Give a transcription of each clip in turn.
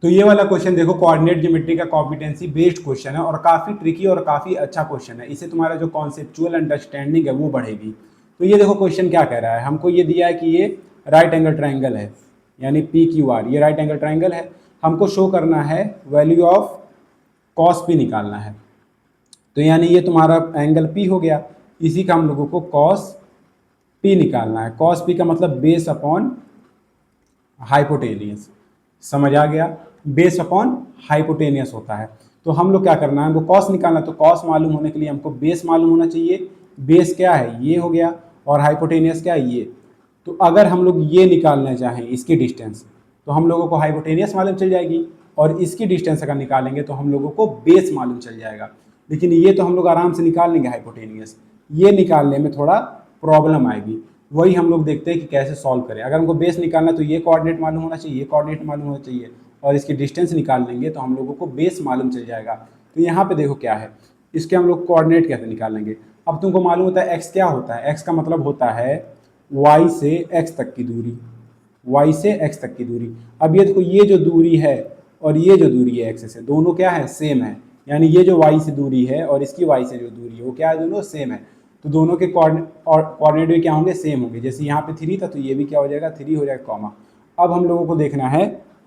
तो ये वाला क्वेश्चन देखो कोऑर्डिनेट ज्योमेट्री का कॉम्पिटेंसी बेस्ड क्वेश्चन है और काफ़ी ट्रिकी और काफ़ी अच्छा क्वेश्चन है। इससे तुम्हारा जो कॉन्सेप्चुअल अंडरस्टैंडिंग है वो बढ़ेगी। तो ये देखो क्वेश्चन क्या कह रहा है, हमको ये दिया है कि ये राइट एंगल ट्राइंगल है, यानी पी क्यू आर, ये राइट एंगल ट्राइंगल है। हमको शो करना है वैल्यू ऑफ कॉस पी निकालना है। तो यानी ये तुम्हारा एंगल पी हो गया, इसी का हम लोगों को कॉस पी निकालना है। कॉस पी का मतलब बेस अपॉन हाइपोटेनियस, समझ आ गया, बेस अपॉन हाइपोटेनियस होता है। तो हम लोग क्या करना है, हमको कॉस निकालना है। तो कॉस मालूम होने के लिए हमको बेस मालूम होना चाहिए। बेस क्या है, ये हो गया, और हाइपोटेनियस क्या है, ये। तो अगर हम लोग ये निकालना चाहें इसकी डिस्टेंस, तो हम लोगों को हाइपोटेनियस मालूम चल जाएगी, और इसकी डिस्टेंस अगर निकालेंगे तो हम लोगों को बेस मालूम चल जाएगा। लेकिन ये तो हम लोग आराम से निकाल लेंगे हाइपोटेनियस, ये निकालने में थोड़ा प्रॉब्लम आएगी। वही हम लोग देखते हैं कि कैसे सॉल्व करें। अगर हमको बेस निकालना तो ये कोऑर्डिनेट मालूम होना चाहिए, ये कोऑर्डिनेट मालूम होना चाहिए, और इसकी डिस्टेंस निकाल लेंगे तो हम लोगों को बेस मालूम चल जाएगा। तो यहाँ पे देखो क्या है, इसके हम लोग कोऑर्डिनेट कैसे निकाल लेंगे। अब तुमको मालूम होता है एक्स क्या होता है, एक्स का मतलब होता है वाई से एक्स तक की दूरी, वाई से एक्स तक की दूरी। अब ये देखो, ये जो दूरी है और ये जो दूरी है एक्स से, दोनों क्या है, सेम है। यानी ये जो वाई से दूरी है और इसकी वाई से जो दूरी है वो क्या है, दोनों सेम है। तो दोनों के कोऑर्डिनेट भी क्या होंगे, सेम होंगे। जैसे यहाँ पे 3 था तो ये भी क्या हो जाएगा, 3 हो जाएगा, कॉमा। अब हम लोगों को देखना है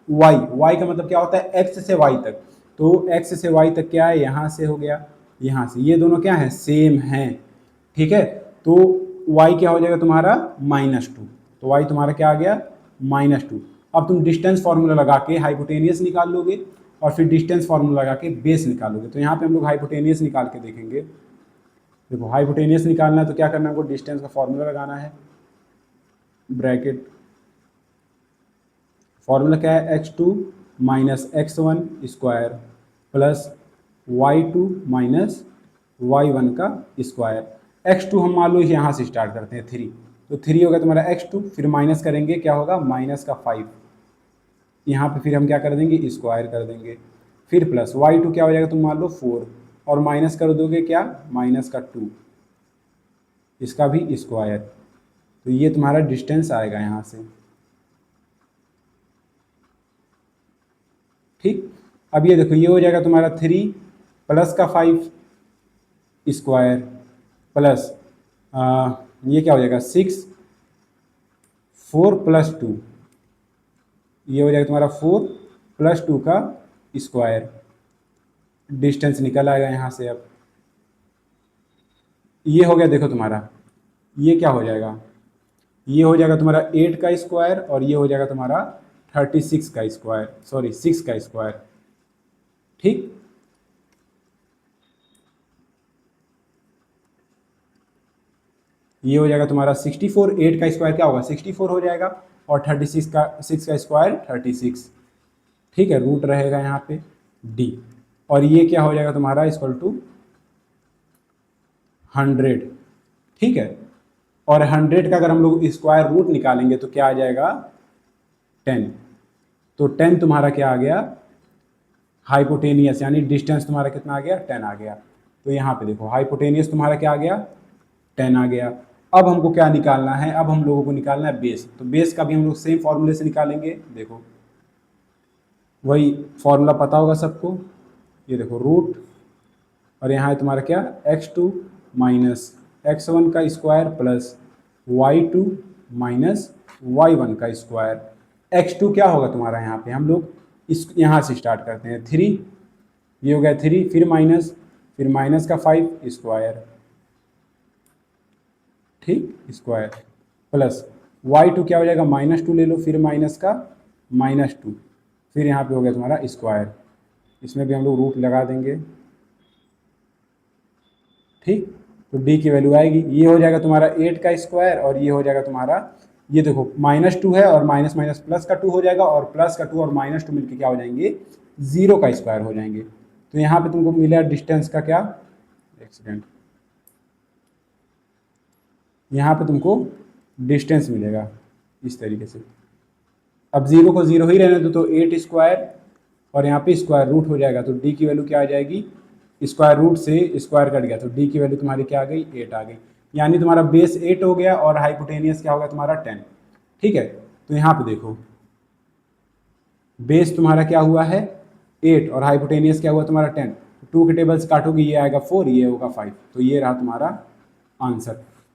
वाई, वाई का मतलब क्या होता है, एक्स से वाई तक। तो एक्स से वाई तक क्या है, यहाँ से हो गया, यहाँ से, ये दोनों क्या है, सेम हैं, ठीक है। तो y क्या हो जाएगा तुम्हारा -2, तो y तुम्हारा क्या आ गया, -2। अब तुम डिस्टेंस फार्मूला लगा के हाइपोटेनियस निकाल लोगे, और फिर डिस्टेंस फार्मूला लगा के बेस निकालोगे। तो यहाँ पे हम लोग हाइपोटेनियस निकाल के देखेंगे। देखो हाइपोटेनियस निकालना है तो क्या करना है, हमको डिस्टेंस का फार्मूला लगाना है, ब्रैकेट, फार्मूला क्या है, x2 minus x1 square plus y2 minus y1 का स्क्वायर। x2 हम मान लो यहाँ से स्टार्ट करते हैं, 3, तो 3 होगा तुम्हारा x2, फिर माइनस करेंगे, क्या होगा, माइनस का 5, यहाँ पे फिर हम क्या कर देंगे, स्क्वायर कर देंगे, फिर प्लस y2 क्या हो जाएगा, तुम मान लो 4, और माइनस कर दोगे क्या, माइनस का 2, इसका भी स्क्वायर। तो ये तुम्हारा डिस्टेंस आएगा यहाँ से, ठीक। अब ये देखो, ये हो जाएगा तुम्हारा 3 प्लस का 5 स्क्वायर प्लस ये क्या हो जाएगा, 6, 4 प्लस 2, ये हो जाएगा तुम्हारा 4 प्लस 2 का स्क्वायर। डिस्टेंस निकल आएगा यहाँ से। अब ये हो गया, देखो तुम्हारा ये क्या हो जाएगा, ये हो जाएगा तुम्हारा 8 का स्क्वायर, और ये हो जाएगा तुम्हारा 36 का स्क्वायर, सॉरी 6 का स्क्वायर, ठीक। ये हो जाएगा तुम्हारा 64, 8 का स्क्वायर क्या होगा, 64 हो जाएगा, और 36 का 6 का स्क्वायर 36, ठीक है। रूट रहेगा यहाँ पे d, और ये क्या हो जाएगा तुम्हारा इक्वल टू 100, ठीक है। और 100 का अगर हम लोग स्क्वायर रूट निकालेंगे तो क्या आ जाएगा, 10। तो 10 तुम्हारा क्या आ गया, हाइपोटेनियस, यानी डिस्टेंस तुम्हारा कितना आ गया, 10 आ गया। तो यहाँ पे देखो हाइपोटेनियस तुम्हारा क्या आ गया, 10 आ गया। अब हमको क्या निकालना है, अब हम लोगों को निकालना है बेस। तो बेस का भी हम लोग सेम फॉर्मूले से निकालेंगे। देखो वही फॉर्मूला पता होगा सबको, ये देखो रूट, और यहाँ है तुम्हारा क्या, x2 माइनस x1 का square plus y2 minus y1 का स्क्वायर। x2 क्या होगा तुम्हारा, यहाँ पे हम लोग इस यहाँ से स्टार्ट करते हैं, 3, ये हो गया 3, फिर माइनस का 5 स्क्वायर, ठीक, स्क्वायर प्लस y2 क्या हो जाएगा, -2 ले लो, फिर माइनस का -2, फिर यहाँ पे हो गया तुम्हारा स्क्वायर। इसमें भी हम लोग रूट लगा देंगे, ठीक। तो d की वैल्यू आएगी, ये हो जाएगा तुम्हारा 8 का स्क्वायर, और ये हो जाएगा तुम्हारा, ये देखो -2 है और माइनस माइनस प्लस का 2 हो जाएगा, और प्लस का 2 और -2 मिलकर क्या हो जाएंगे, 0 का स्क्वायर हो जाएंगे। तो यहाँ पे तुमको मिला डिस्टेंस का क्या, एक सेकेंड, यहाँ पे तुमको डिस्टेंस मिलेगा इस तरीके से। अब 0 को 0 ही रहने दो, तो 8 स्क्वायर, और यहाँ पे स्क्वायर रूट हो जाएगा, तो d की वैल्यू क्या आ जाएगी, स्क्वायर रूट से स्क्वायर कट गया, तो d की वैल्यू तुम्हारी क्या आ गई, 8 आ गई। यानी तुम्हारा बेस 8 हो गया, और हाइपोटेनियस क्या होगा तुम्हारा 10, ठीक है। तो यहाँ पे देखो बेस तुम्हारा क्या हुआ है 8 और हाइपोटेनियस क्या हुआ तुम्हारा 10। 2 के टेबल से काटोगे ये आएगा 4, ये होगा 5। तो ये रहा तुम्हारा आंसर।